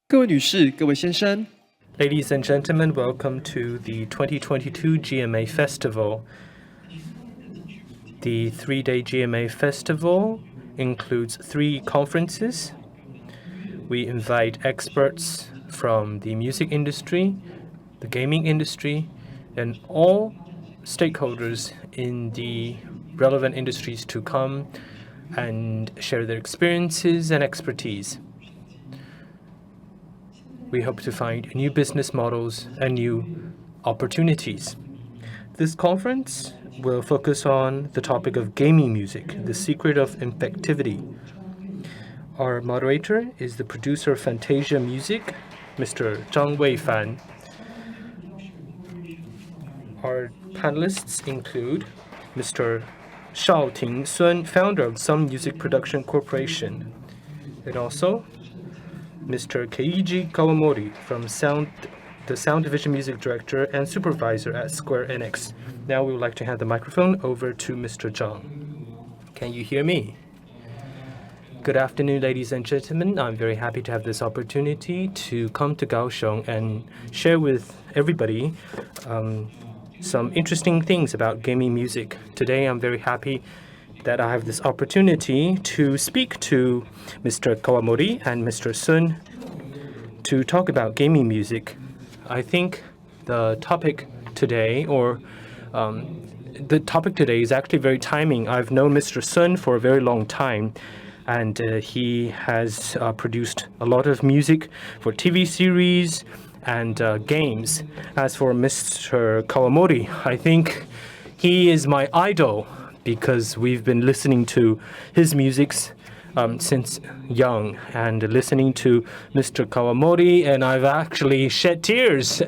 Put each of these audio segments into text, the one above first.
各位女士、各位先生 Ladies and gentlemen, welcome to the 2022 GMA Festival. The three-day GMA Festival includes 3 conferences. We invite experts from the music industry, the gaming industry, and all stakeholders in the relevant industries to come and share their experiences and expertise. We hope to find new business models and new opportunities. This conference will focus on the topic of gaming music, the secret of infectivity. Our moderator is the producer of Fantasia Music, Mr. Zhang Weifan. Our panelists include Mr. Shaoting Sun, founder of Sun Music Production Corporation, and also Mr. Keiji Kawamori from the Sound Division Music Director and Supervisor at Square Enix. Now we would like to hand the microphone over to Mr. Zhang. Can you hear me? Good afternoon, ladies and gentlemen. I'm very happy to have this opportunity to come to Kaohsiung and share with everybody some interesting things about gaming music. Today, I'm very happy that I have this opportunity to speak to Mr. Kawamori and Mr. Sun to talk about gaming music. I think the topic today is actually very timing. I've known Mr. Sun for a very long time, and he has produced a lot of music for TV series and games. As for Mr. Kawamori, I think he is my idol because we've been listening to his music since young, and listening to Mr. Kawamori, and I've actually shed tears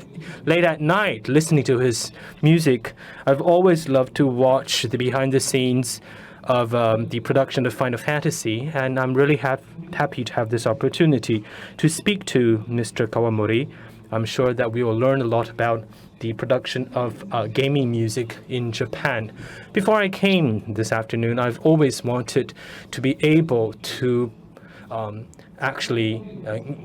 late at night listening to his music. I've always loved to watch the behind the scenes of the production of Final Fantasy, and I'm really happy to have this opportunity to speak to Mr. Kawamori. I'm sure that we will learn a lot about the production of gaming music in Japan. Before I came this afternoon, I've always wanted to be able to actually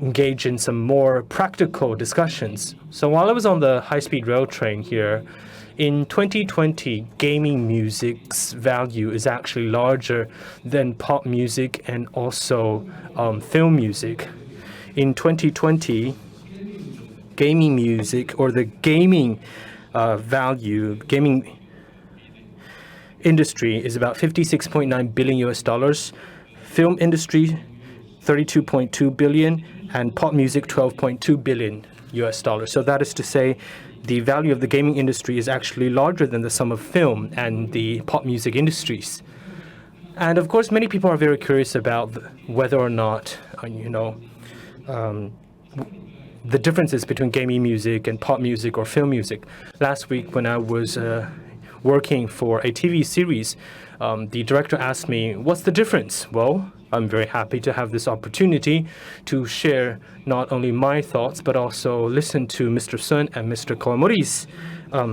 engage in some more practical discussions. So while I was on the high-speed rail train here, in 2020, gaming music's value is actually larger than pop music and also film music. In 2020, gaming music, or the gaming gaming industry, is about $56.9 billion US. Film industry, $32.2 billion, and pop music, $12.2 billion US. So that is to say, the value of the gaming industry is actually larger than the sum of film and the pop music industries. And of course, many people are very curious about whether or not, the differences between gaming music and pop music or film music. Last week, when I was working for a TV series, the director asked me, what's the difference? Well, I'm very happy to have this opportunity to share not only my thoughts, but also listen to Mr. Sun and Mr. Kawamori's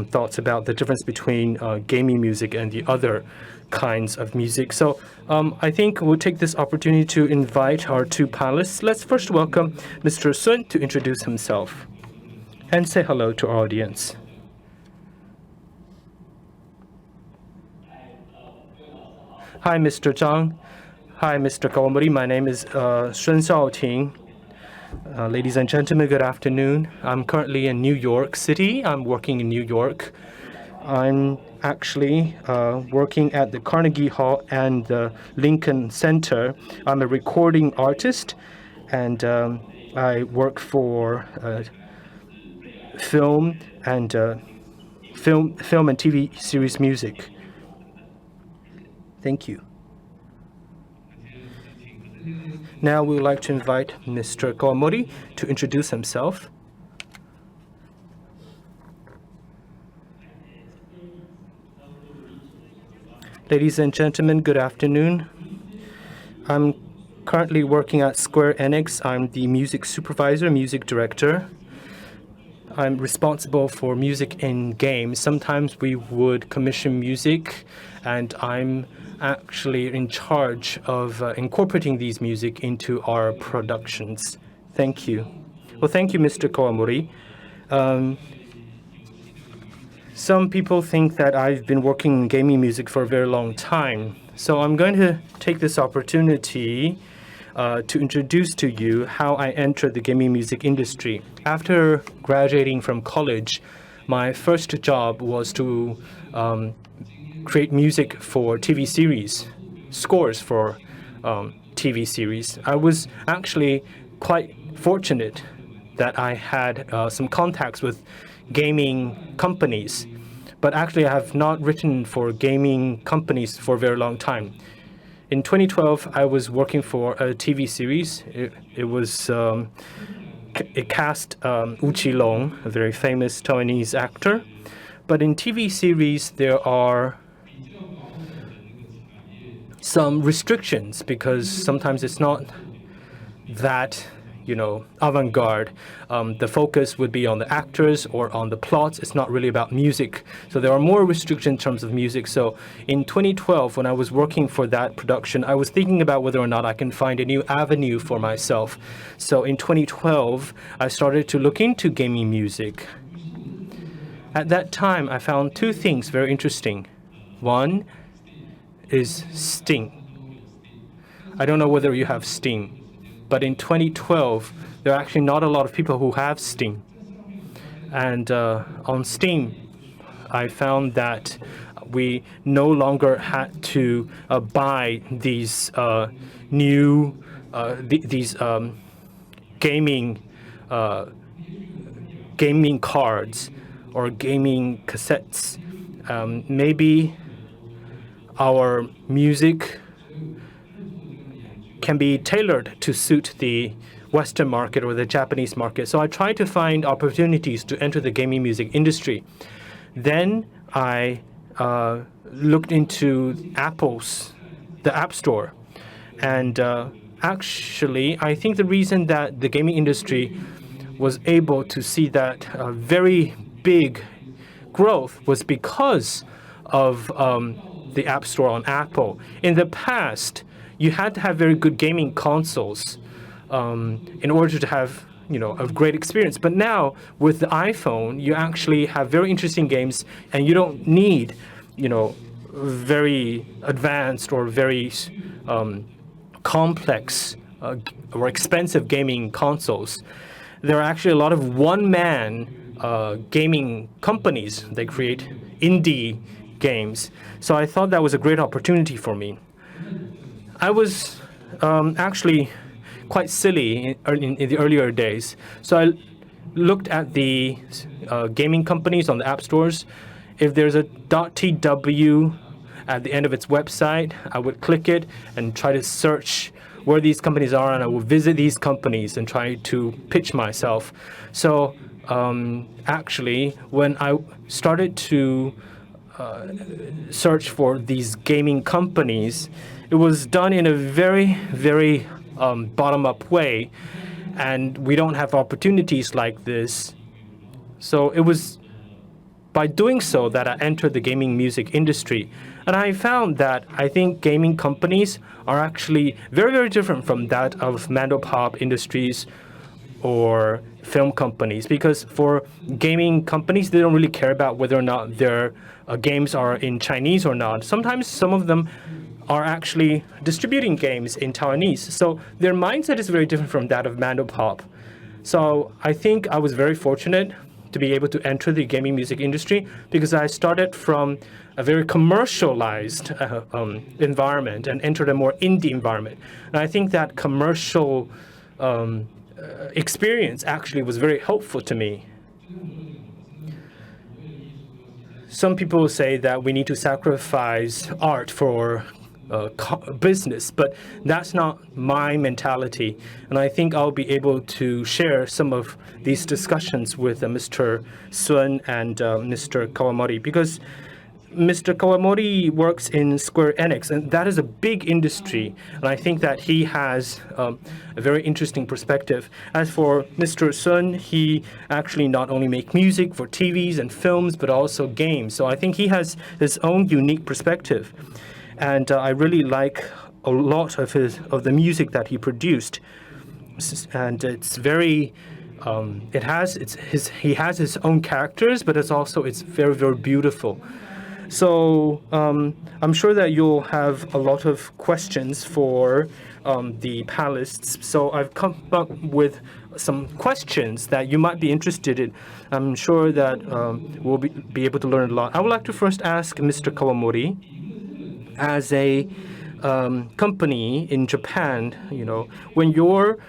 thoughts about the difference between gaming music and the other kinds of music. So I think we'll take this opportunity to invite our 2 panelists. Let's first welcome Mr. Sun to introduce himself and say hello to our audience. Hi, Mr. Zhang. Hi, Mr. Kawamori. My name is Sun Shaoting. Ladies and gentlemen, good afternoon. I'm currently in New York City. I'm working in New York. I'm actually working at the Carnegie Hall and the Lincoln Center. I'm a recording artist, and I work for film and TV series music. Thank you. Now we would like to invite Mr. Kawamori to introduce himself. Ladies and gentlemen, good afternoon. I'm currently working at Square Enix. I'm the music supervisor, music director. I'm responsible for music in games. Sometimes we would commission music, and I'm actually in charge of incorporating these music into our productions. Thank you. Well, thank you, Mr. Kawamori. Some people think that I've been working in gaming music for a very long time. So I'm going to take this opportunity to introduce to you how I entered the gaming music industry. After graduating from college, my first job was to create music for TV series, scores for TV series. I was actually quite fortunate that I had some contacts with gaming companies, but actually I have not written for gaming companies for a very long time. In 2012, I was working for a TV series. It cast Wu Qilong, a very famous Taiwanese actor. But in TV series, there are some restrictions because sometimes it's not that avant-garde. The focus would be on the actors or on the plots. It's not really about music. So there are more restrictions in terms of music. So in 2012, when I was working for that production, I was thinking about whether or not I can find a new avenue for myself. So in 2012, I started to look into gaming music. At that time, I found two things very interesting. One is Steam. I don't know whether you have Steam. But in 2012, there are actually not a lot of people who have Steam. And on Steam, I found that we no longer had to buy these new gaming cards or gaming cassettes. Maybe our music can be tailored to suit the Western market or the Japanese market. So I tried to find opportunities to enter the gaming music industry. Then I looked into the App Store. And actually, I think the reason that the gaming industry was able to see that very big growth was because of the App Store on Apple. In the past, you had to have very good gaming consoles in order to have a great experience. But now with the iPhone, you actually have very interesting games, and you don't need very advanced or very complex or expensive gaming consoles. There are actually a lot of one-man gaming companies. They create indie games. So I thought that was a great opportunity for me. I was actually quite silly in the earlier days. So I looked at the gaming companies on the app stores. If there's a .tw at the end of its website, I would click it and try to search where these companies are, and I would visit these companies and try to pitch myself. So actually, when I started to search for these gaming companies, it was done in a very, very bottom-up way, and we don't have opportunities like this. So it was by doing so that I entered the gaming music industry. And I found that I think gaming companies are actually very, very different from that of Mandopop Industries or film companies, because for gaming companies, they don't really care about whether or not their games are in Chinese or not. Sometimes some of them are actually distributing games in Taiwanese. So their mindset is very different from that of Mandopop. So I think I was very fortunate to be able to enter the gaming music industry because I started from a very commercialized environment and entered a more indie environment. And I think that commercial experience actually was very helpful to me. Some people say that we need to sacrifice art for business, but that's not my mentality. And I think I'll be able to share some of these discussions with Mr. Sun and Mr. Kawamori, because Mr. Kawamori works in Square Enix, and that is a big industry. And I think that he has a very interesting perspective. As for Mr. Sun, he actually not only makes music for TVs and films, but also games. So I think he has his own unique perspective. And I really like a lot of the music that he produced. And it's very he has his own characters, but it's very, very beautiful. So I'm sure that you'll have a lot of questions for the panelists. So I've come up with some questions that you might be interested in. I'm sure that we'll be able to learn a lot. I would like to first ask Mr. Kawamori, as a company in Japan, when you're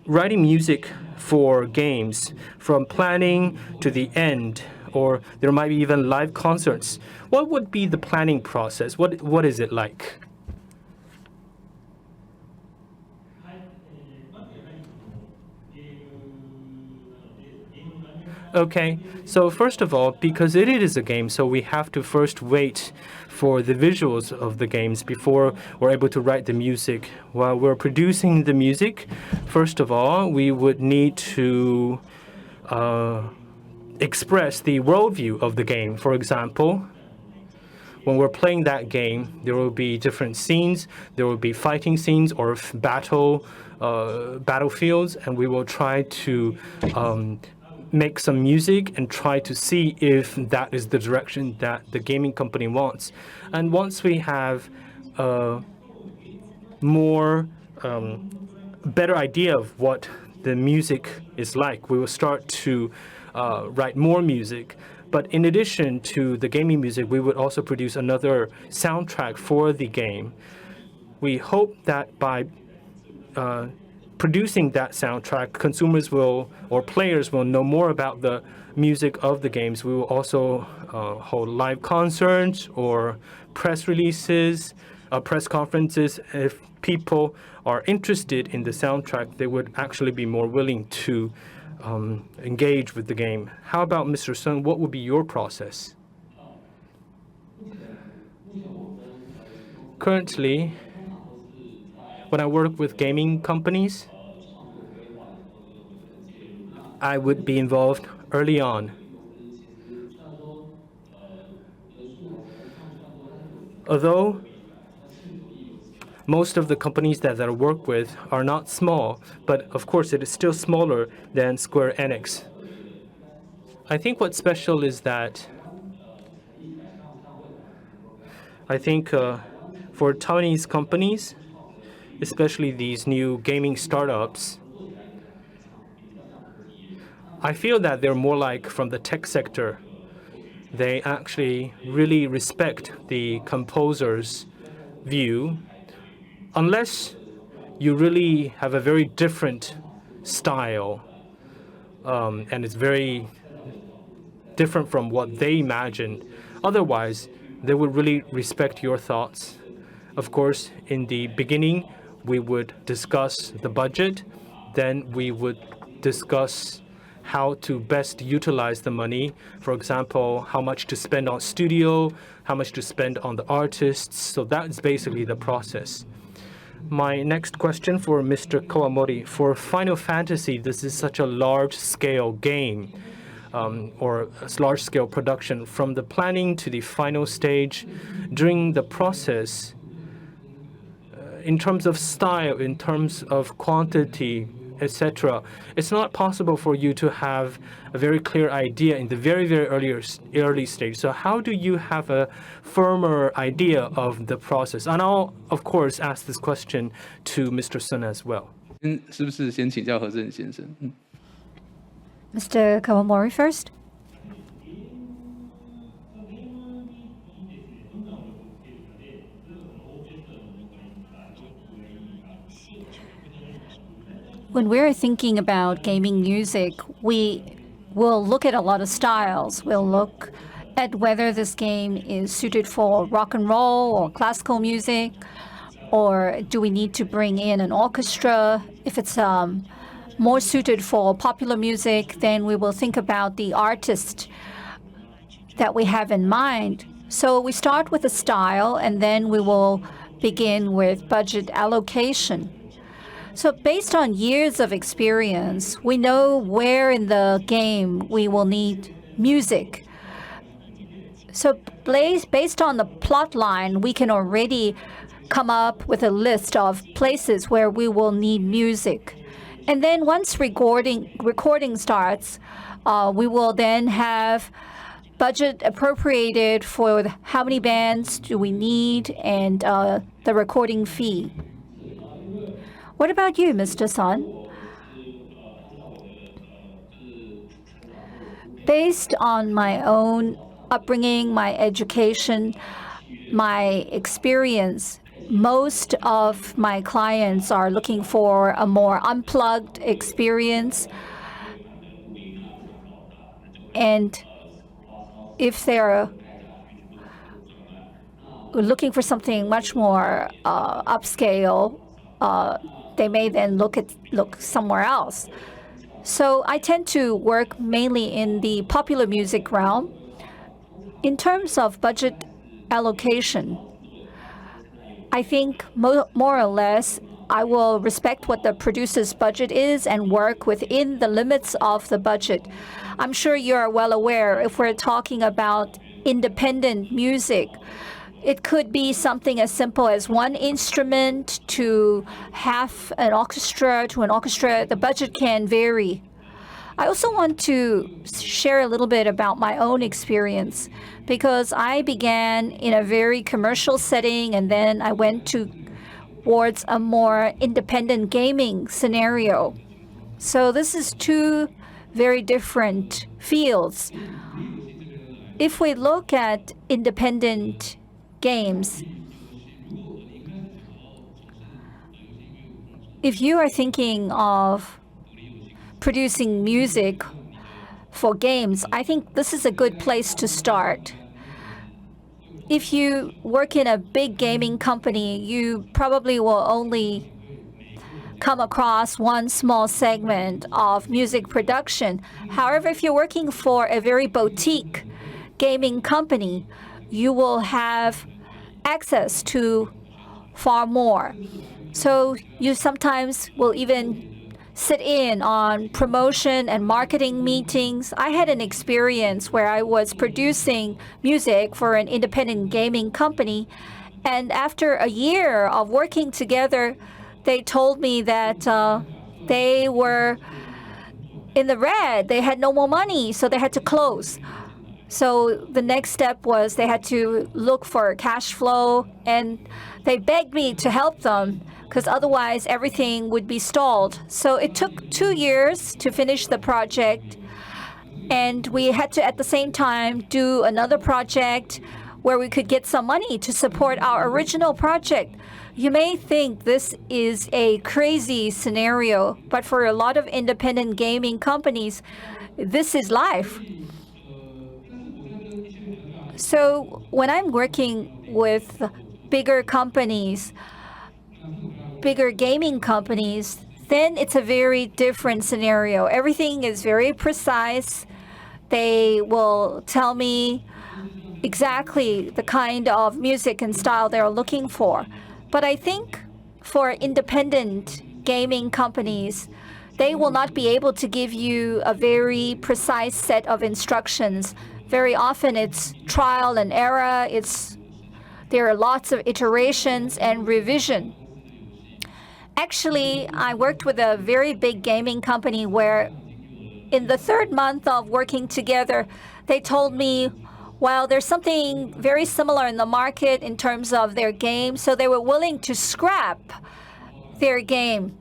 writing music for games, from planning to the end, or there might be even live concerts, what would be the planning process? What is it like? Okay, so first of all, because it is a game, so we have to first wait for the visuals of the games before we're able to write the music. While we're producing the music, first of all, we would need to express the worldview of the game. For example, when we're playing that game, there will be different scenes. There will be fighting scenes or battlefields, and we will try to make some music and try to see if that is the direction that the gaming company wants. And once we have a more better idea of what the music is like, we will start to write more music. But in addition to the gaming music, we would also produce another soundtrack for the game. We hope that by producing that soundtrack, consumers or players will know more about the music of the games. We will also hold live concerts or press releases, press conferences. If people are interested in the soundtrack, they would actually be more willing to engage with the game. How about Mr. Sun? What would be your process? Currently, when I work with gaming companies, I would be involved early on. Although most of the companies that I work with are not small, but of course it is still smaller than Square Enix. I think what's special is that I think for Taiwanese companies, especially these new gaming startups, I feel that they're more like from the tech sector. They actually really respect the composer's view, unless you really have a very different style, and it's very different from what they imagined. Otherwise, they would really respect your thoughts. Of course, in the beginning, we would discuss the budget, then we would discuss how to best utilize the money. For example, how much to spend on studio, how much to spend on the artists. So that's basically the process. My next question for Mr. Kawamori. For Final Fantasy, this is such a large-scale game, or a large-scale production. From the planning to the final stage, during the process, in terms of style, in terms of quantity, etc., it's not possible for you to have a very clear idea in the very, very early stage. So how do you have a firmer idea of the process? And I'll, of course, ask this question to Mr. Sun as well. 是不是先请教何正先生？ Mr. Kawamori first. When we're thinking about gaming music, we will look at a lot of styles. We'll look at whether this game is suited for rock and roll or classical music, or do we need to bring in an orchestra? If it's more suited for popular music, then we will think about the artist that we have in mind. So we start with a style, and then we will begin with budget allocation. So based on years of experience, we know where in the game we will need music. So based on the plot line, we can already come up with a list of places where we will need music. And then once recording starts, we will then have budget appropriated for how many bands do we need and the recording fee. What about you, Mr. Sun? Based on my own upbringing, my education, my experience, most of my clients are looking for a more unplugged experience. And if they're looking for something much more upscale, they may then look somewhere else. So I tend to work mainly in the popular music realm. In terms of budget allocation, I think more or less I will respect what the producer's budget is and work within the limits of the budget. I'm sure you are well aware if we're talking about independent music, it could be something as simple as one instrument to half an orchestra to an orchestra. The budget can vary. I also want to share a little bit about my own experience because I began in a very commercial setting and then I went towards a more independent gaming scenario. So this is two very different fields. If we look at independent games, if you are thinking of producing music for games, I think this is a good place to start. If you work in a big gaming company, you probably will only come across one small segment of music production. However, if you're working for a very boutique gaming company, you will have access to far more. So you sometimes will even sit in on promotion and marketing meetings. I had an experience where I was producing music for an independent gaming company, and after a year of working together, they told me that they were in the red. They had no more money, so they had to close. So the next step was they had to look for cash flow, and they begged me to help them because otherwise everything would be stalled. So it took 2 years to finish the project, and we had to at the same time do another project where we could get some money to support our original project. You may think this is a crazy scenario, but for a lot of independent gaming companies, this is life. So when I'm working with bigger companies, bigger gaming companies, then it's a very different scenario. Everything is very precise. They will tell me exactly the kind of music and style they're looking for. But I think for independent gaming companies, they will not be able to give you a very precise set of instructions. Very often it's trial and error. There are lots of iterations and revision. Actually, I worked with a very big gaming company where in the third month of working together, they told me, well, there's something very similar in the market in terms of their game, so they were willing to scrap their game.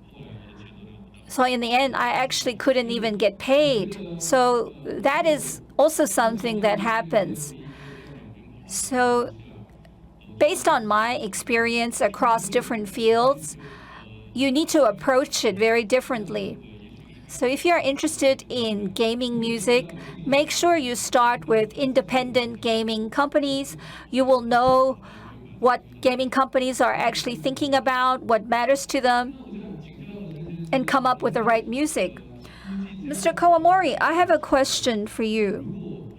So in the end, I actually couldn't even get paid. So that is also something that happens. So based on my experience across different fields, you need to approach it very differently. So if you're interested in gaming music, make sure you start with independent gaming companies. You will know what gaming companies are actually thinking about, what matters to them, and come up with the right music. Mr. Kawamori, I have a question for you.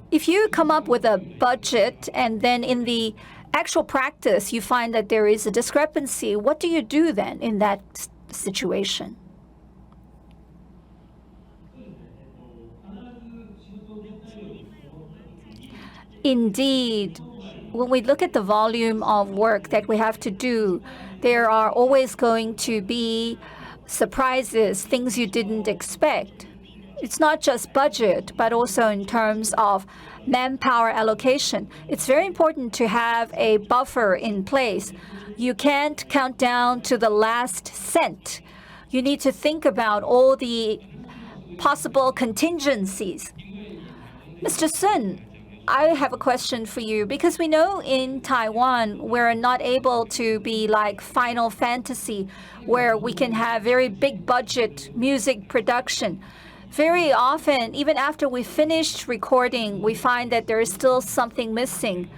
If you come up with a budget and then in the actual practice you find that there is a discrepancy, what do you do then in that situation? Indeed, when we look at the volume of work that we have to do, there are always going to be surprises, things you didn't expect. It's not just budget, but also in terms of manpower allocation. It's very important to have a buffer in place. You can't count down to the last cent. You need to think about all the possible contingencies. Mr. Sun, I have a question for you, because we know in Taiwan we're not able to be like Final Fantasy, where we can have very big budget music production. Very often, even after we finished recording, we find that there is still something missing.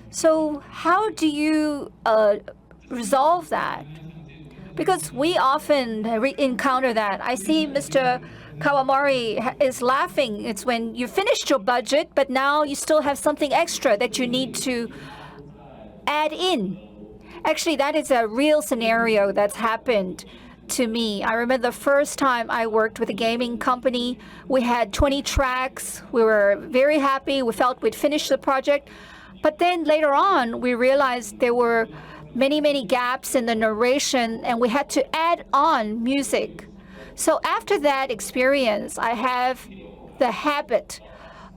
So how do you resolve that? Because we often encounter that. I see Mr. Kawamori is laughing. It's when you finished your budget, but now you still have something extra that you need to add in. Actually, that is a real scenario that's happened to me. I remember the first time I worked with a gaming company, we had 20 tracks. We were very happy. We felt we'd finished the project. But then later on, we realized there were many gaps in the narration, and we had to add on music. So after that experience, I have the habit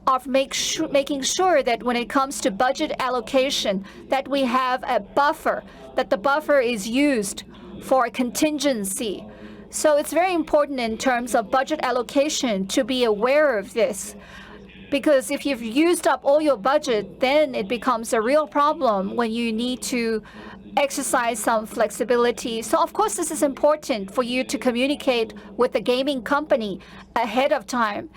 of making sure that when it comes to budget allocation, that we have a buffer, that the buffer is used for a contingency. So it's very important in terms of budget allocation to be aware of this. Because if you've used up all your budget, then it becomes a real problem when you need to exercise some flexibility. So of course this is important for you to communicate with the gaming company ahead of time.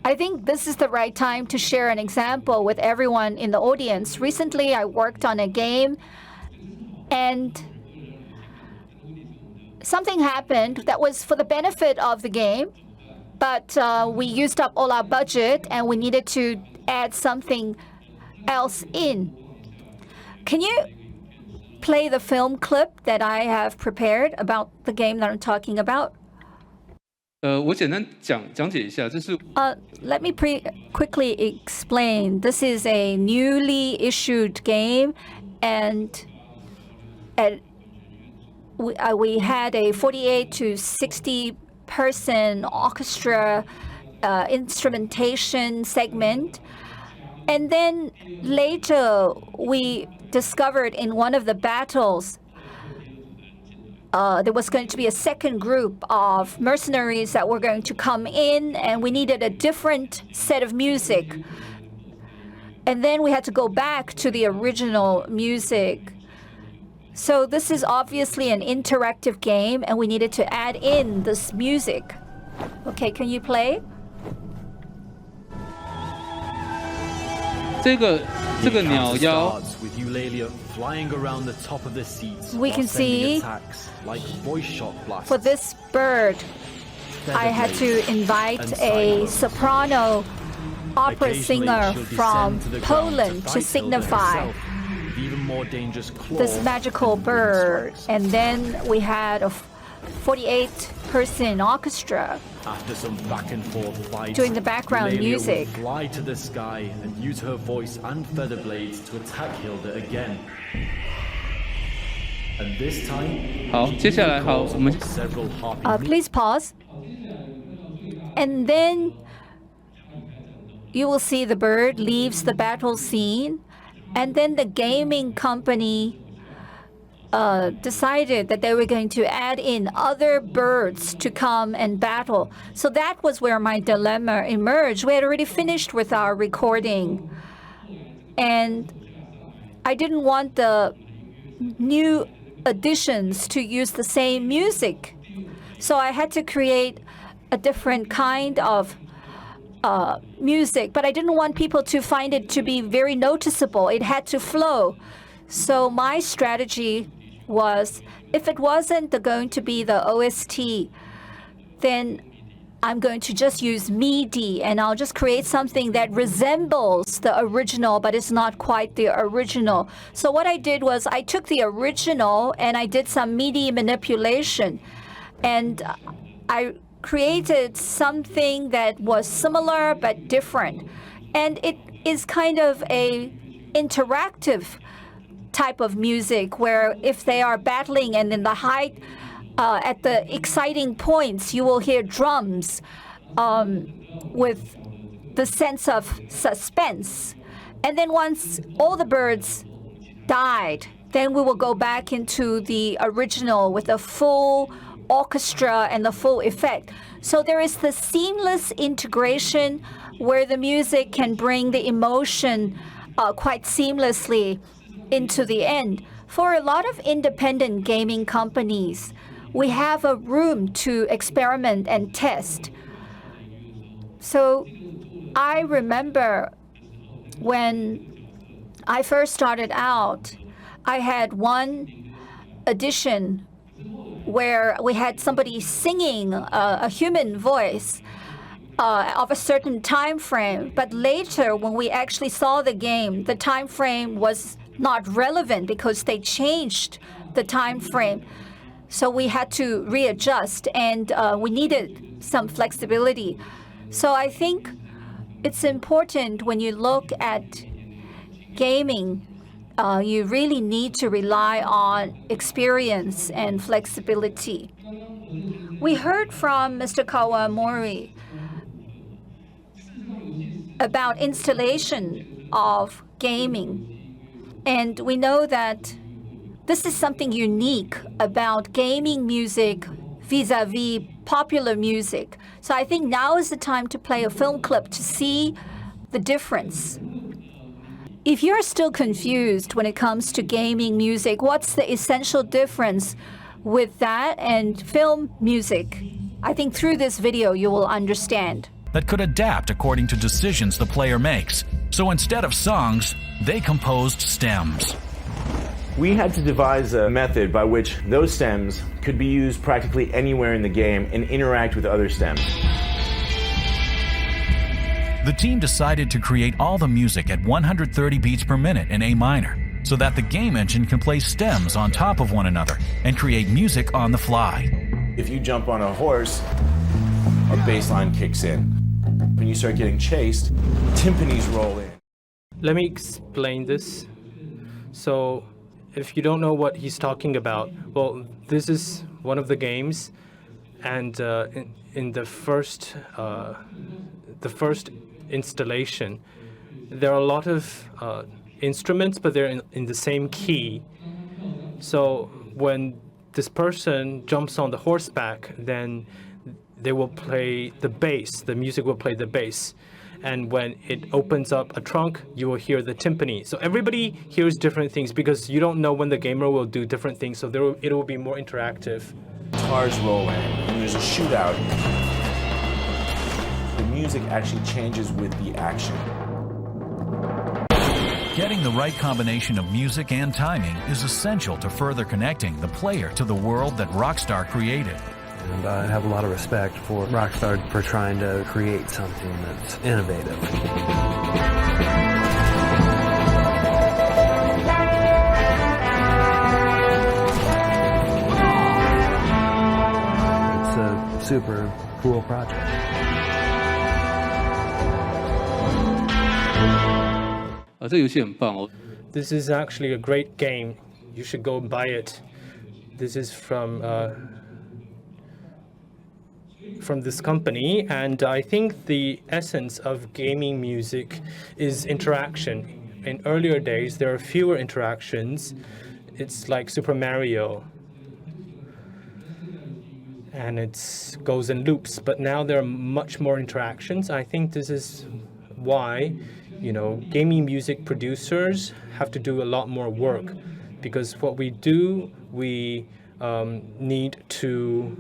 I think this is the right time to share an example with everyone in the audience. Recently I worked on a game and something happened that was for the benefit of the game, but we used up all our budget and we needed to add something else in. Can you play the film clip that I have prepared about the game that I'm talking about? 我简单讲解一下，这是 Let me quickly explain. This is a newly issued game, and we had a 48 to 60 person orchestra instrumentation segment. And then later we discovered in one of the battles there was going to be a second group of mercenaries that were going to come in, and we needed a different set of music. And then we had to go back to the original music. So this is obviously an interactive game, and we needed to add in this music. Okay, can you play? 这个鸟妖 We can see for this bird, I had to invite a soprano opera singer from Poland to signify this magical bird. And then we had a 48-person orchestra After some back and forth fights, doing the background music. Will fly to the sky and use her voice and feather blades to attack Hilda again. And this time, 好，接下来好，我们 several harpy Please pause. And then you will see the bird leaves the battle scene, and then the gaming company decided that they were going to add in other birds to come and battle. So that was where my dilemma emerged. We had already finished with our recording, and I didn't want the new additions to use the same music. So I had to create a different kind of music, but I didn't want people to find it to be very noticeable. It had to flow. So my strategy was, if it wasn't going to be the OST, then I'm going to just use MIDI, and I'll just create something that resembles the original, but it's not quite the original. So what I did was I took the original and I did some MIDI manipulation, and I created something that was similar but different. And it is kind of a interactive type of music where if they are battling and in the height, at the exciting points, you will hear drums with the sense of suspense. And then once all the birds died, then we will go back into the original with a full orchestra and the full effect. So there is the seamless integration where the music can bring the emotion quite seamlessly into the end. For a lot of independent gaming companies, we have a room to experiment and test. So I remember when I first started out, I had one edition where we had somebody singing a human voice of a certain time frame. But later, when we actually saw the game, the time frame was not relevant because they changed the time frame. So we had to readjust, and we needed some flexibility. So I think it's important when you look at gaming, you really need to rely on experience and flexibility. We heard from Mr. Kawamori about installation of gaming, and we know that this is something unique about gaming music vis-a-vis popular music. So I think now is the time to play a film clip to see the difference. If you're still confused when it comes to gaming music, what's the essential difference with that and film music? I think through this video you will understand. That could adapt according to decisions the player makes. So instead of songs, they composed stems. We had to devise a method by which those stems could be used practically anywhere in the game and interact with other stems. The team decided to create all the music at 130 beats per minute in A minor, so that the game engine can play stems on top of one another and create music on the fly. If you jump on a horse, a bass line kicks in. When you start getting chased, timpanis roll in. Let me explain this. So if you don't know what he's talking about, well, this is one of the games, and in the first installation, there are a lot of instruments, but they're in the same key. So when this person jumps on the horseback, then they will play the bass, the music will play the bass. And when it opens up a trunk, you will hear the timpani. So everybody hears different things because you don't know when the gamer will do different things, so it will be more interactive. Cars roll in, and there's a shootout. The music actually changes with the action. Getting the right combination of music and timing is essential to further connecting the player to the world that Rockstar created. And I have a lot of respect for Rockstar for trying to create something that's innovative. It's a super cool project. This is actually a great game. You should go and buy it. This is from this company, and I think the essence of gaming music is interaction. In earlier days, there are fewer interactions. It's like Super Mario, and it goes in loops, but now there are much more interactions. I think this is why, gaming music producers have to do a lot more work, because what we do, we need to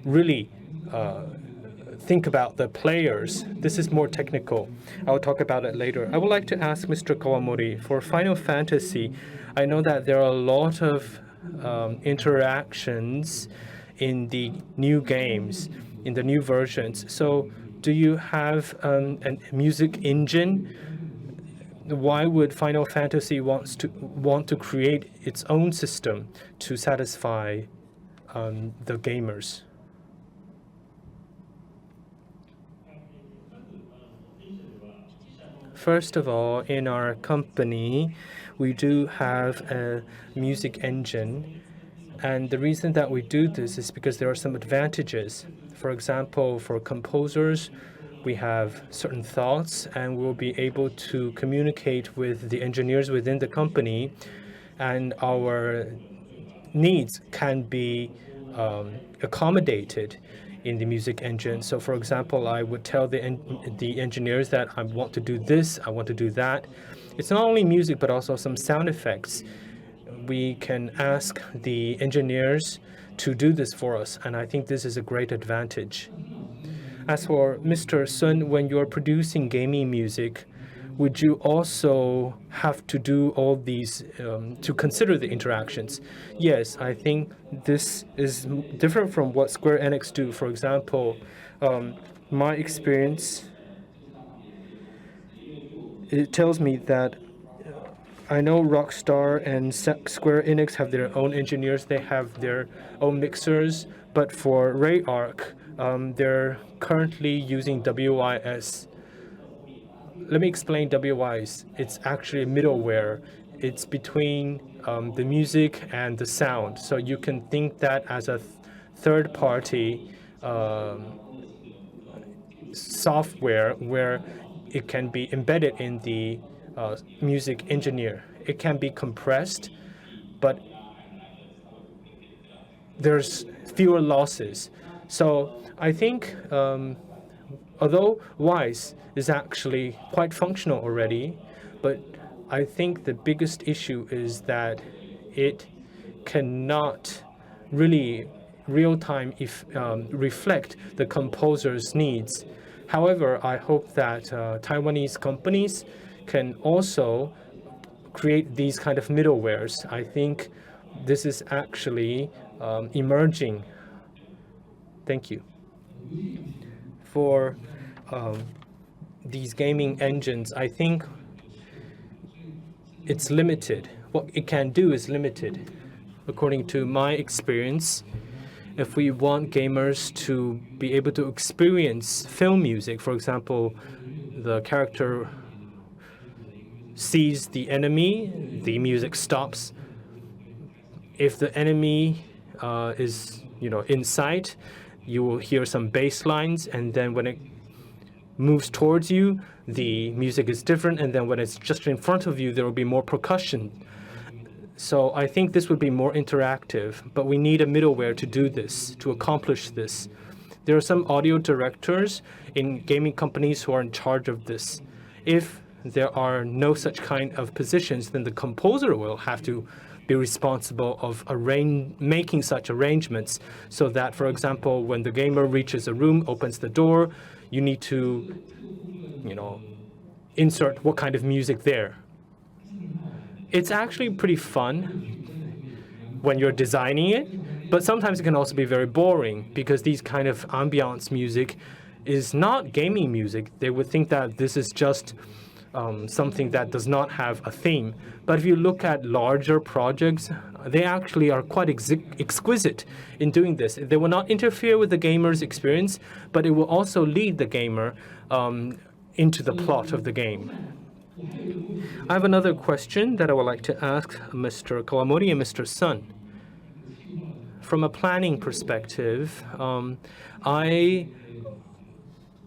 really think about the players. This is more technical. I'll talk about it later. I would like to ask Mr. Kawamori, for Final Fantasy, I know that there are a lot of interactions in the new games, in the new versions. So do you have a music engine? Why would Final Fantasy want to create its own system to satisfy the gamers? First of all, in our company, we do have a music engine. And the reason that we do this is because there are some advantages. For example, for composers, we have certain thoughts and we'll be able to communicate with the engineers within the company, and our needs can be accommodated in the music engine. So for example, I would tell the engineers that I want to do this, I want to do that. It's not only music, but also some sound effects. We can ask the engineers to do this for us, and I think this is a great advantage. As for Mr. Sun, when you're producing gaming music, would you also have to do all these to consider the interactions? Yes, I think this is different from what Square Enix do. For example, my experience, it tells me that I know Rockstar and Square Enix have their own engineers, they have their own mixers, but for RayArc, they're currently using WIS. Let me explain WIS. It's actually a middleware. It's between the music and the sound. So you can think that as a third-party software where it can be embedded in the music engineer. It can be compressed, but there's fewer losses. So I think although WISE is actually quite functional already, but I think the biggest issue is that it cannot really real-time reflect the composer's needs. However, I hope that Taiwanese companies can also create these kind of middlewares. I think this is actually emerging. Thank you. For these gaming engines, I think it's limited. What it can do is limited. According to my experience, if we want gamers to be able to experience film music, for example, the character sees the enemy, the music stops. If the enemy is in sight, you will hear some bass lines, and then when it moves towards you, the music is different, and then when it's just in front of you, there will be more percussion. So I think this would be more interactive, but we need a middleware to do this, to accomplish this. There are some audio directors in gaming companies who are in charge of this. If there are no such kind of positions, then the composer will have to be responsible of making such arrangements so that, for example, when the gamer reaches a room, opens the door, you need to, insert what kind of music there. It's actually pretty fun when you're designing it, but sometimes it can also be very boring because these kind of ambiance music is not gaming music. They would think that this is just something that does not have a theme. But if you look at larger projects, they actually are quite exquisite in doing this. They will not interfere with the gamer's experience, but it will also lead the gamer into the plot of the game. I have another question that I would like to ask Mr. Kawamori and Mr. Sun. From a planning perspective, I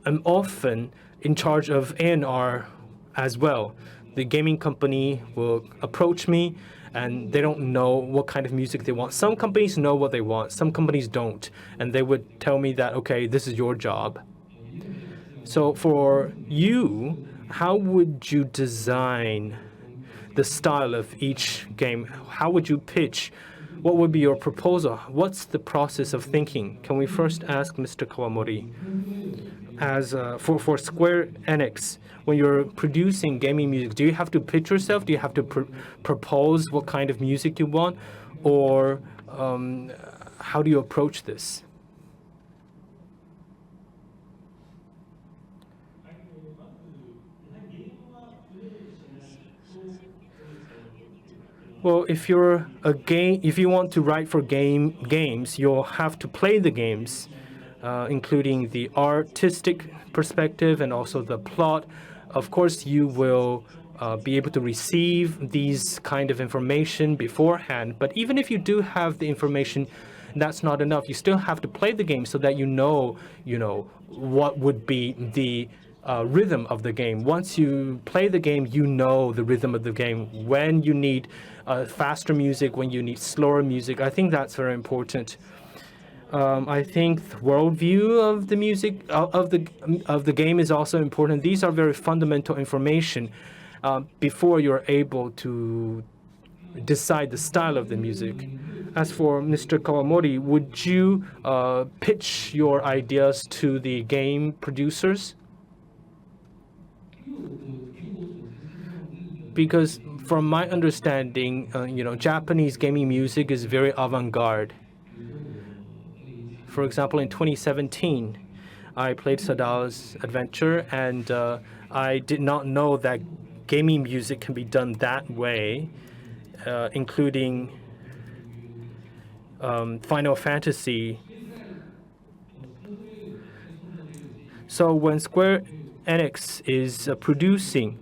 am often in charge of A&R as well. The gaming company will approach me and they don't know what kind of music they want. Some companies know what they want, some companies don't. And they would tell me that, okay, this is your job. So for you, how would you design the style of each game? How would you pitch? What would be your proposal? What's the process of thinking? Can we first ask Mr. Kawamori? As for Square Enix, when you're producing gaming music, do you have to pitch yourself? Do you have to propose what kind of music you want? Or how do you approach this? Well, if you're if you want to write for games, you'll have to play the games, including the artistic perspective and also the plot. Of course, you will be able to receive these kind of information beforehand. But even if you do have the information, that's not enough. You still have to play the game so that you know what would be the rhythm of the game. Once you play the game, you know the rhythm of the game. When you need faster music, when you need slower music, I think that's very important. I think the worldview of the music of the game is also important. These are very fundamental information before you're able to decide the style of the music. As for Mr. Kawamori, would you pitch your ideas to the game producers? Because from my understanding, Japanese gaming music is very avant-garde. For example, in 2017, I played Sadal's Adventure, and I did not know that gaming music can be done that way, including Final Fantasy. So when Square Enix is producing,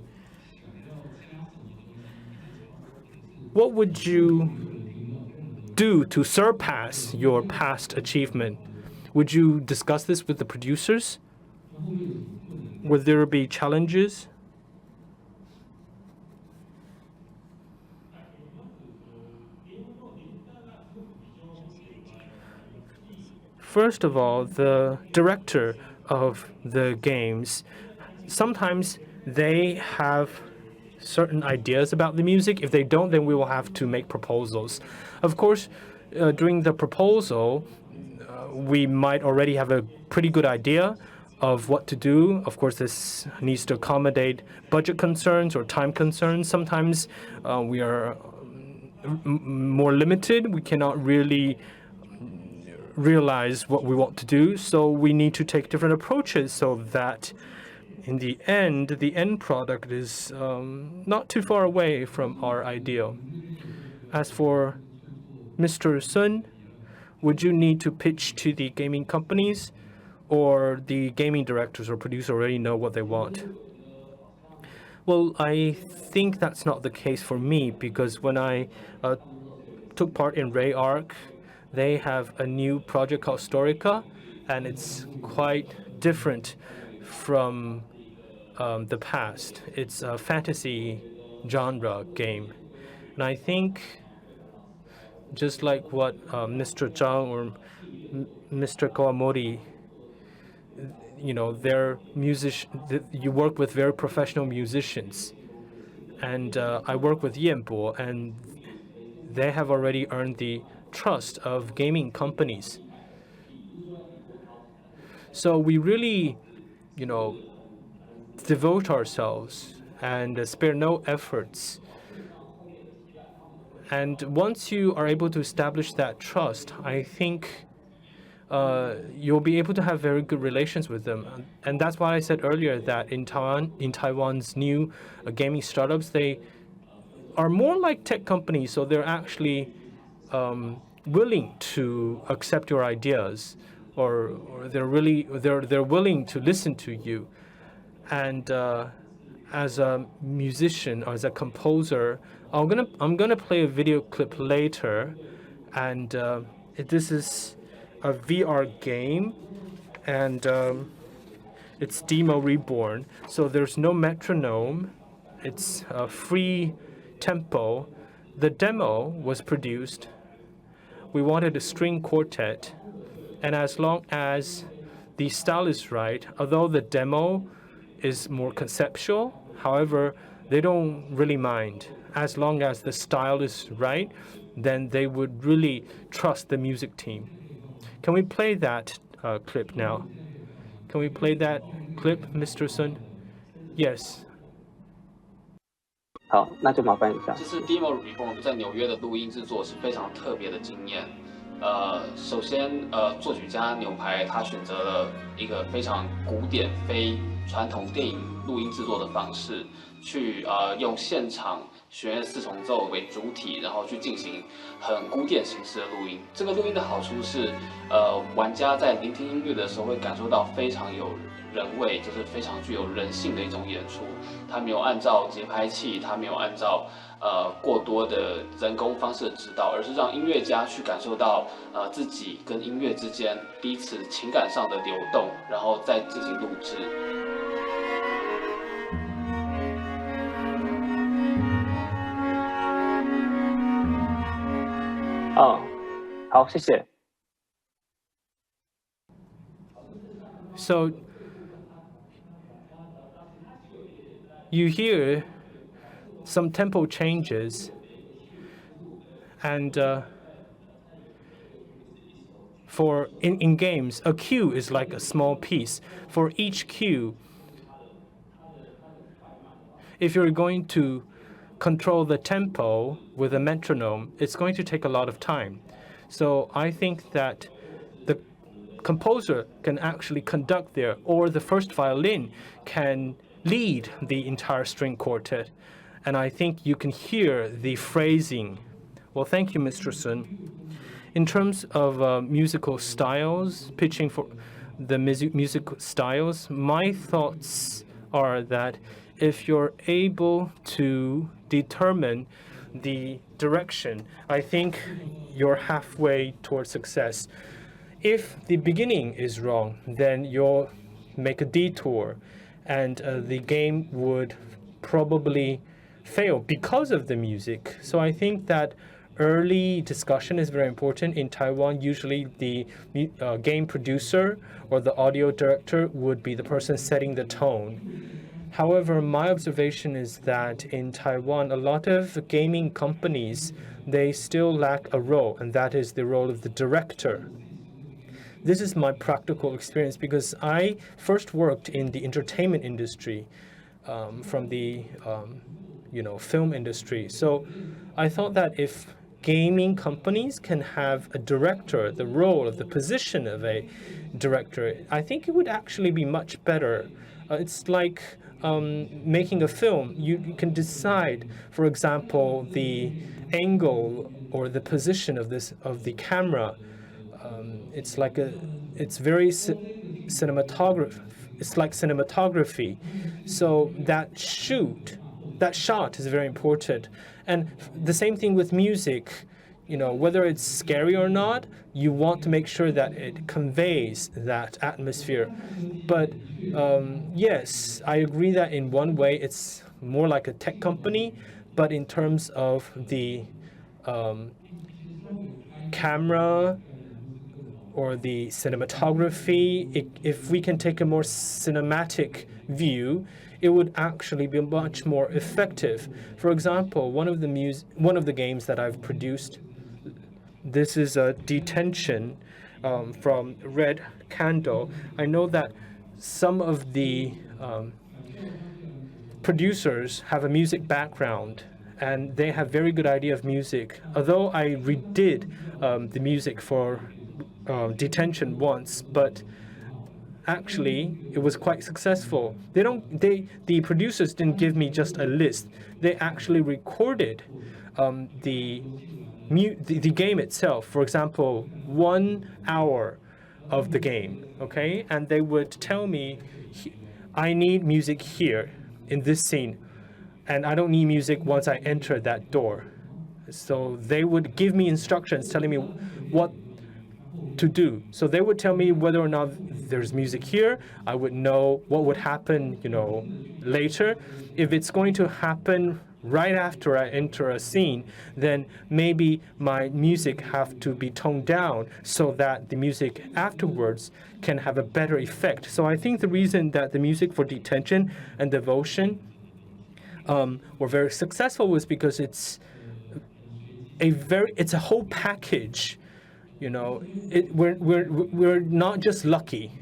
what would you do to surpass your past achievement? Would you discuss this with the producers? Would there be challenges? First of all, the director of the games, sometimes they have certain ideas about the music. If they don't, then we will have to make proposals. Of course, during the proposal, we might already have a pretty good idea of what to do. Of course, this needs to accommodate budget concerns or time concerns. Sometimes we are more limited. We cannot really realize what we want to do, so we need to take different approaches so that in the end product is not too far away from our ideal. As for Mr. Sun, would you need to pitch to the gaming companies, or the gaming directors or producers already know what they want? Well, I think that's not the case for me, because when I took part in Ray Arc, they have a new project called Storica, and it's quite different from the past. It's a fantasy genre game. And I think, just like what Mr. Zhang or Mr. Kawamori, they're you work with very professional musicians. And I work with Yanbo, and they have already earned the trust of gaming companies. So we really, devote ourselves and spare no efforts. And once you are able to establish that trust, I think you'll be able to have very good relations with them. And that's why I said earlier that in Taiwan's new gaming startups, they are more like tech companies, so they're actually willing to accept your ideas, or they're willing to listen to you. And as a musician or as a composer, I'm gonna play a video clip later, and this is a VR game, and it's Demo Reborn. So there's no metronome. It's a free tempo. The demo was produced. We wanted a string quartet, and as long as the style is right, although the demo is more conceptual, however, they don't really mind. As long as the style is right, then they would really trust the music team. Can we play that clip now? Can we play that clip, Mr. Sun? Yes. 好，那就麻烦一下。这次 Demo Reborn 在纽约的录音制作是非常特别的经验。首先，作曲家牛排他选择了一个非常古典、非传统电影录音制作的方式，去用现场弦乐四重奏为主体，然后去进行很古典形式的录音。这个录音的好处是，玩家在聆听音乐的时候会感受到非常有人味，就是非常具有人性的一种演出。它没有按照节拍器，它没有按照过多的人工方式的指导，而是让音乐家去感受到自己跟音乐之间彼此情感上的流动，然后再进行录制。好，谢谢。So you hear some tempo changes, and for in games, a cue is like a small piece. For each cue, if you're going to control the tempo with a metronome, it's going to take a lot of time. So I think that the composer can actually conduct there, or the first violin can lead the entire string quartet. And I think you can hear the phrasing. Well, thank you, Mr. Sun. In terms of musical styles, pitching for the musical styles, my thoughts are that if you're able to determine the direction, I think you're halfway towards success. If the beginning is wrong, then you'll make a detour, and the game would probably fail because of the music. So I think that early discussion is very important. In Taiwan, usually the game producer or the audio director would be the person setting the tone. However, my observation is that in Taiwan, a lot of gaming companies, they still lack a role, and that is the role of the director. This is my practical experience because I first worked in the entertainment industry, from the film industry. So I thought that if gaming companies can have a director, the role of the position of a director, I think it would actually be much better. It's like making a film. You can decide, for example, the angle or the position of the camera. It's like cinematography. So that shot is very important. And the same thing with music. Whether it's scary or not, you want to make sure that it conveys that atmosphere. But yes, I agree that in one way it's more like a tech company, but in terms of the camera or the cinematography, if we can take a more cinematic view, it would actually be much more effective. For example, one of the games that I've produced, this is a Detention from Red Candle. I know that some of the producers have a music background, and they have very good idea of music. Although I redid the music for Detention once, but actually it was quite successful. The producers didn't give me just a list. They actually recorded the game itself. For example, 1 hour of the game, okay? And they would tell me, I need music here in this scene, and I don't need music once I enter that door. So they would give me instructions telling me what to do. So they would tell me whether or not there's music here. I would know what would happen, later. If it's going to happen right after I enter a scene, then maybe my music have to be toned down so that the music afterwards can have a better effect. So I think the reason that the music for Detention and Devotion were very successful was because it's a whole package. We're not just lucky.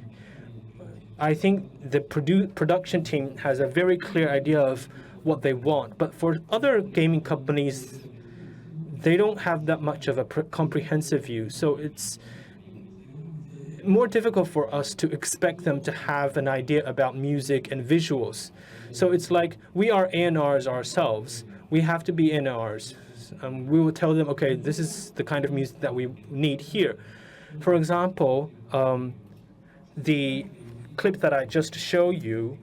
I think the production team has a very clear idea of what they want. But for other gaming companies, they don't have that much of a comprehensive view. So more difficult for us to expect them to have an idea about music and visuals. So it's like we are A&Rs ourselves. We have to be A&Rs. We will tell them, okay, this is the kind of music that we need here. For example, the clip that I just showed you,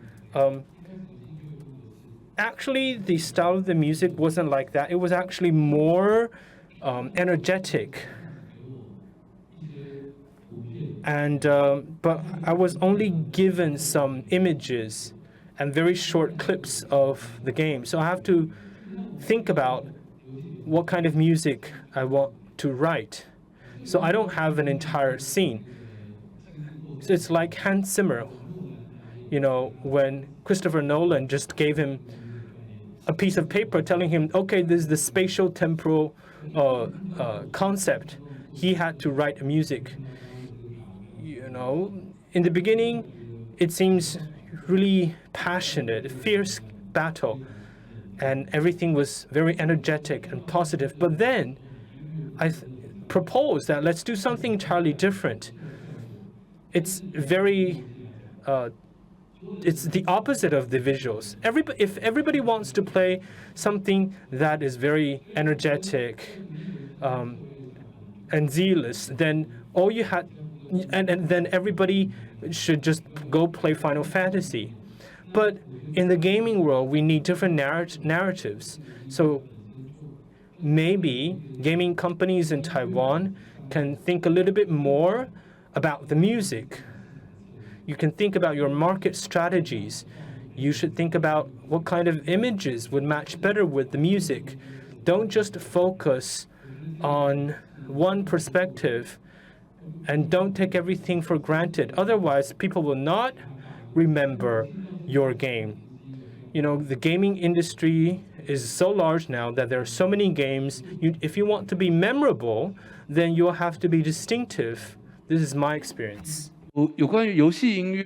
actually the style of the music wasn't like that. It was actually more energetic. And but I was only given some images and very short clips of the game. So I have to think about what kind of music I want to write. So I don't have an entire scene. So it's like Hans Zimmer, when Christopher Nolan just gave him a piece of paper telling him, okay, this is the spatial temporal concept. He had to write music. In the beginning, it seems really passionate, fierce battle, and everything was very energetic and positive. But then I proposed that let's do something entirely different. It's very, it's the opposite of the visuals. If everybody wants to play something that is very energetic and zealous, then all you had, and then everybody should just go play Final Fantasy. But in the gaming world, we need different narratives. So maybe gaming companies in Taiwan can think a little bit more about the music. You can think about your market strategies. You should think about what kind of images would match better with the music. Don't just focus on one perspective and don't take everything for granted. Otherwise, people will not remember your game. The gaming industry is so large now that there are so many games. If you want to be memorable, then you'll have to be distinctive. This is my experience. 有关于游戏音乐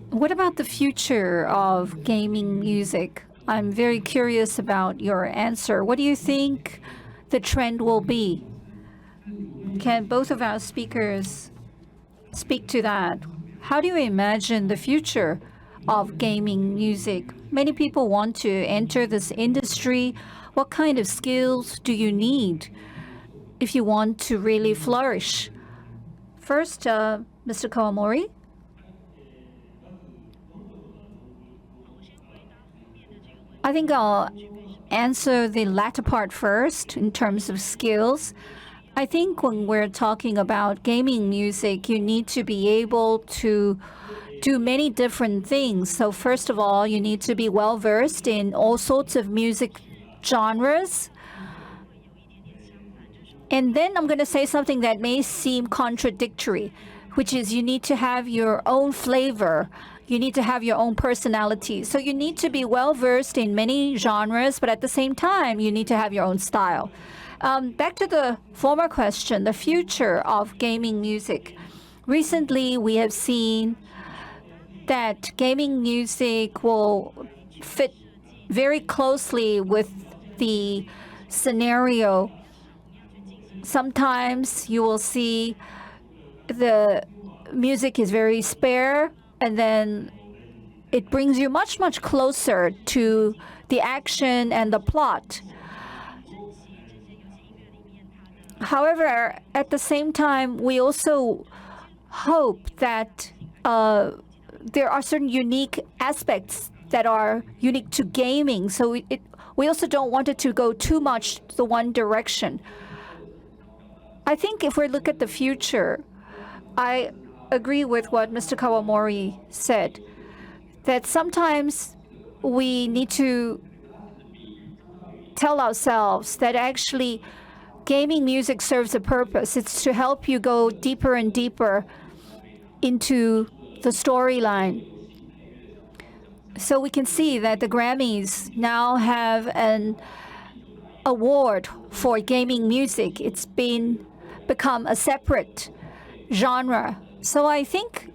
What about the future of gaming music? I'm very curious about your answer. What do you think the trend will be? Can both of our speakers speak to that? How do you imagine the future of gaming music? Many people want to enter this industry. What kind of skills do you need if you want to really flourish? First, Mr. Kawamori. I think I'll answer the latter part first in terms of skills. I think when we're talking about gaming music, you need to be able to do many different things. So first of all, you need to be well versed in all sorts of music genres. And then I'm going to say something that may seem contradictory, which is you need to have your own flavor. You need to have your own personality. So you need to be well versed in many genres, but at the same time, you need to have your own style. Back to the former question, the future of gaming music. Recently, we have seen that gaming music will fit very closely with the scenario. Sometimes you will see the music is very spare, and then it brings you much, much closer to the action and the plot. However, at the same time, we also hope that there are certain unique aspects that are unique to gaming. So we also don't want it to go too much the one direction. I think if we look at the future, I agree with what Mr. Kawamori said, that sometimes we need to tell ourselves that actually gaming music serves a purpose. It's to help you go deeper and deeper into the storyline. So we can see that the Grammys now have an award for gaming music. It's become a separate genre. So I think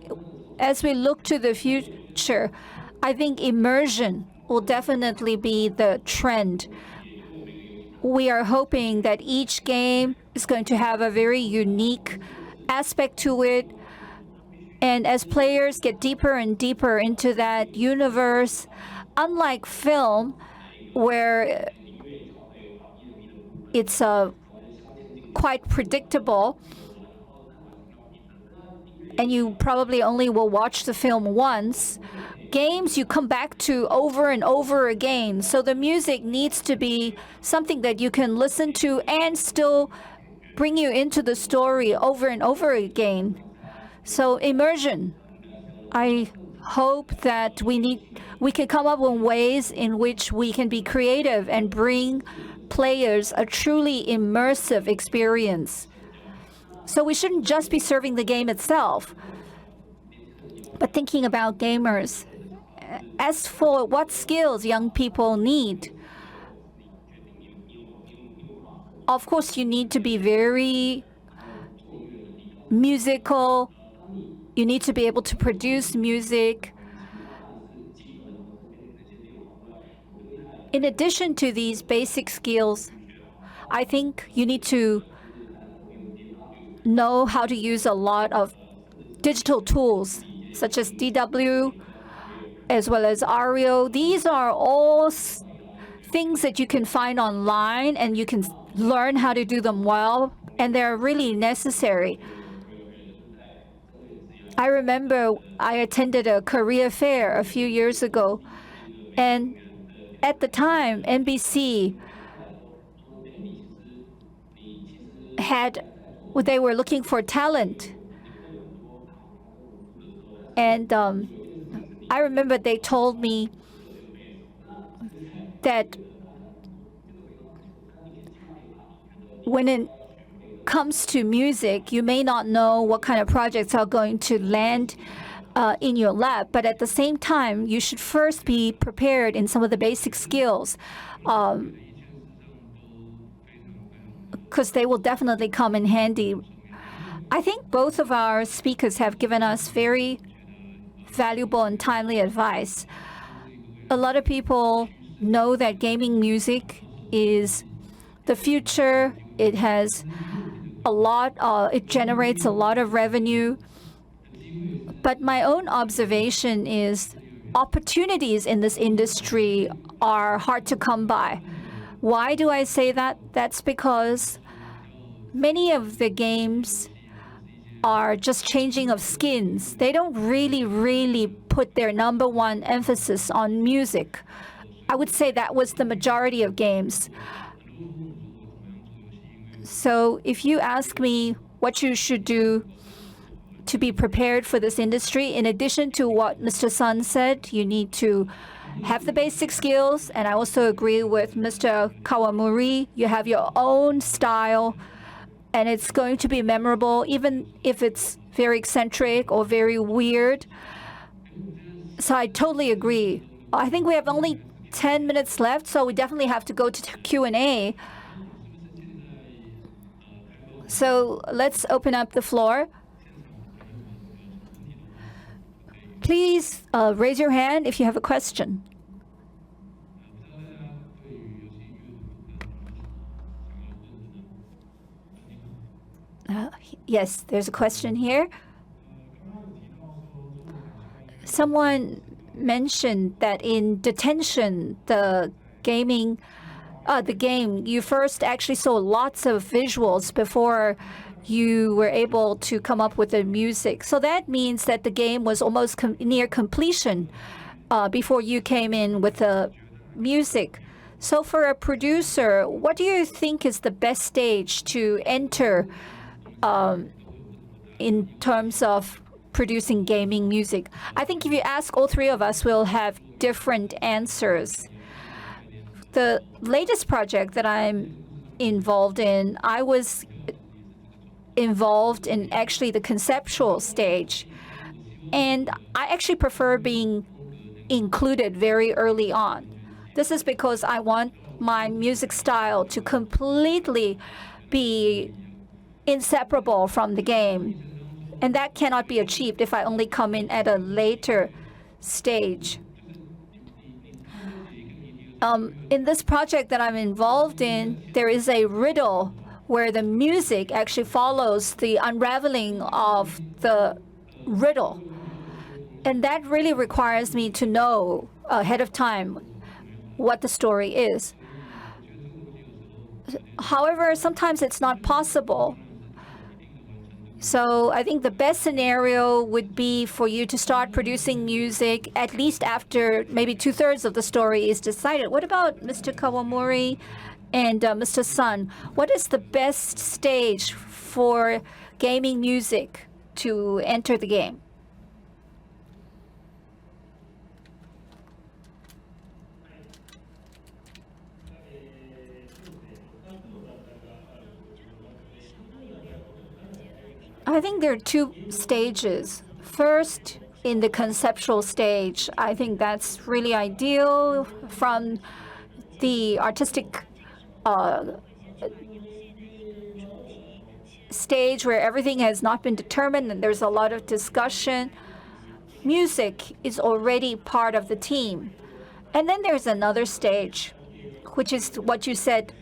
as we look to the future, I think immersion will definitely be the trend. We are hoping that each game is going to have a very unique aspect to it. And as players get deeper and deeper into that universe, unlike film, where it's quite predictable, and you probably only will watch the film once, games you come back to over and over again. So the music needs to be something that you can listen to and still bring you into the story over and over again. So immersion. I hope that we can come up with ways in which we can be creative and bring players a truly immersive experience. So we shouldn't just be serving the game itself, but thinking about gamers. As for what skills young people need, of course you need to be very musical. You need to be able to produce music. In addition to these basic skills, I think you need to know how to use a lot of digital tools, such as DW, as well as Ario. These are all things that you can find online, and you can learn how to do them well, and they're really necessary. I remember I attended a career fair a few years ago, and at the time, NBC they were looking for talent. And I remember they told me that when it comes to music, you may not know what kind of projects are going to land in your lap, but at the same time, you should first be prepared in some of the basic skills, because they will definitely come in handy. I think both of our speakers have given us very valuable and timely advice. A lot of people know that gaming music is the future. It has it generates a lot of revenue. But my own observation is opportunities in this industry are hard to come by. Why do I say that? That's because many of the games are just changing of skins. They don't really put their number one emphasis on music. I would say that was the majority of games. So if you ask me what you should do to be prepared for this industry, in addition to what Mr. Sun said, you need to have the basic skills. And I also agree with Mr. Kawamori. You have your own style, and it's going to be memorable, even if it's very eccentric or very weird. So I totally agree. I think we have only 10 minutes left, so we definitely have to go to Q&A. So let's open up the floor. Please raise your hand if you have a question. Yes, there's a question here. Someone mentioned that in Detention, the game, you first actually saw lots of visuals before you were able to come up with the music. So that means that the game was almost near completion before you came in with the music. So for a producer, what do you think is the best stage to enter in terms of producing gaming music? I think if you ask all three of us, we'll have different answers. The latest project that I'm involved in, I was involved in actually the conceptual stage. And I actually prefer being included very early on. This is because I want my music style to completely be inseparable from the game. And that cannot be achieved if I only come in at a later stage. In this project that I'm involved in, there is a riddle where the music actually follows the unraveling of the riddle. And that really requires me to know ahead of time what the story is. However, sometimes it's not possible. So I think the best scenario would be for you to start producing music at least after maybe 2/3 of the story is decided. What about Mr. Kawamori and Mr. Sun? What is the best stage for gaming music to enter the game? I think there are two stages. First, in the conceptual stage, I think that's really ideal from the artistic stage where everything has not been determined and there's a lot of discussion. Music is already part of the team. And then there's another stage, which is what you said.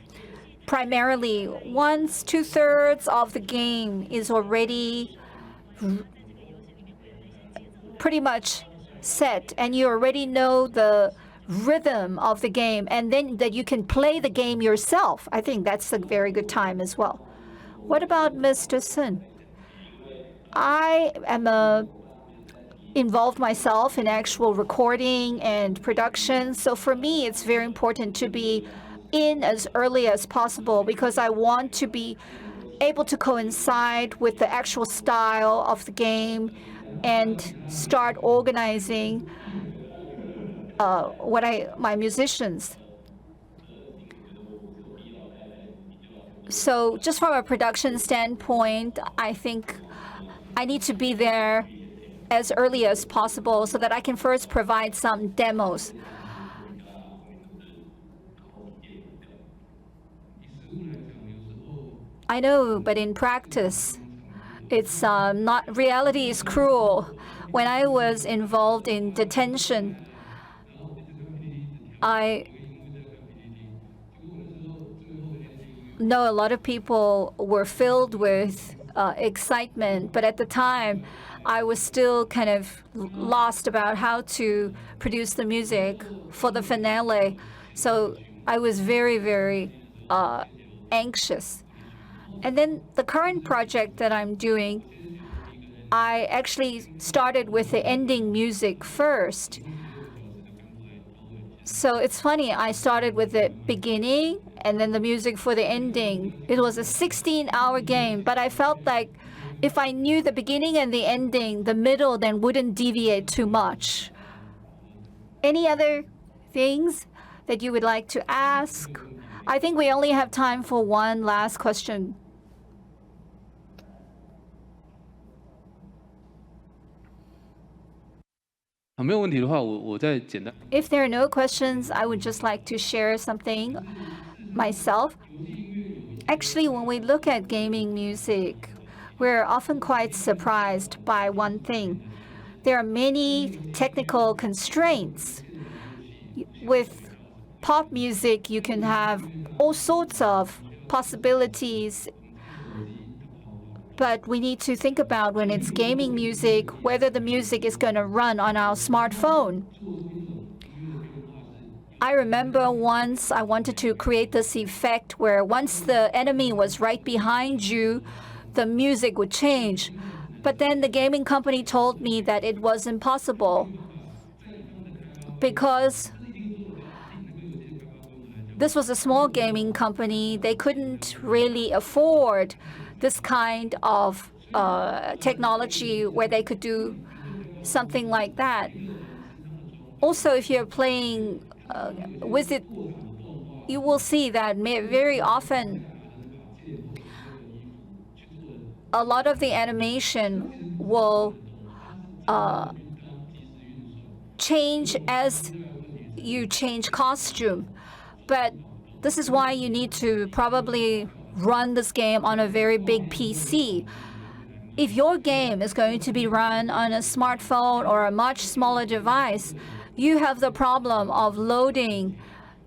Primarily, once 2/3 of the game is already pretty much set and you already know the rhythm of the game and then that you can play the game yourself, I think that's a very good time as well. What about Mr. Sun? I am involved myself in actual recording and production, so for me it's very important to be in as early as possible because I want to be able to coincide with the actual style of the game and start organizing my musicians. So just from a production standpoint, I think I need to be there as early as possible so that I can first provide some demos. I know, but in practice, it's not. Reality is cruel. When I was involved in detention, I know a lot of people were filled with excitement, but at the time, I was still kind of lost about how to produce the music for the finale. So I was very, very anxious. And then the current project that I'm doing, I actually started with the ending music first. So it's funny, I started with the beginning and then the music for the ending. It was a 16-hour game, but I felt like if I knew the beginning and the ending, the middle then wouldn't deviate too much. Any other things that you would like to ask? I think we only have time for one last question. If there are no questions, I would just like to share something myself. Actually, when we look at gaming music, we're often quite surprised by one thing. There are many technical constraints. With pop music, you can have all sorts of possibilities. But we need to think about when it's gaming music, whether the music is going to run on our smartphone. I remember once I wanted to create this effect where once the enemy was right behind you, the music would change. But then the gaming company told me that it was impossible because this was a small gaming company. They couldn't really afford this kind of technology where they could do something like that. Also, if you're playing with it, you will see that very often a lot of the animation will change as you change costume. But this is why you need to probably run this game on a very big PC. If your game is going to be run on a smartphone or a much smaller device, you have the problem of loading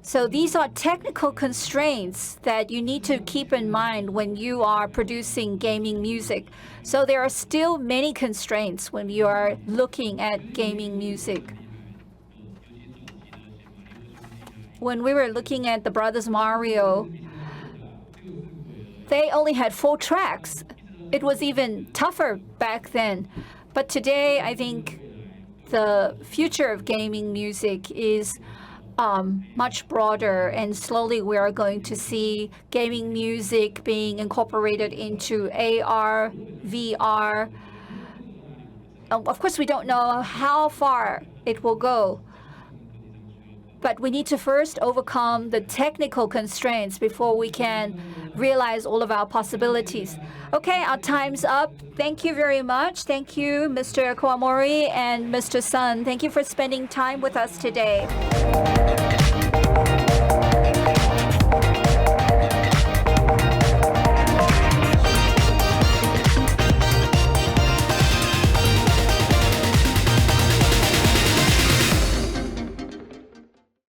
So these are technical constraints that you need to keep in mind when you are producing gaming music. So there are still many constraints when you are looking at gaming music. When we were looking at the Brothers Mario, they only had 4 tracks. It was even tougher back then. But today, I think the future of gaming music is much broader, and slowly we are going to see gaming music being incorporated into AR, VR. Of course, we don't know how far it will go, but we need to first overcome the technical constraints before we can realize all of our possibilities. Okay, our time's up. Thank you very much. Thank you, Mr. Kawamori and Mr. Sun. Thank you for spending time with us today.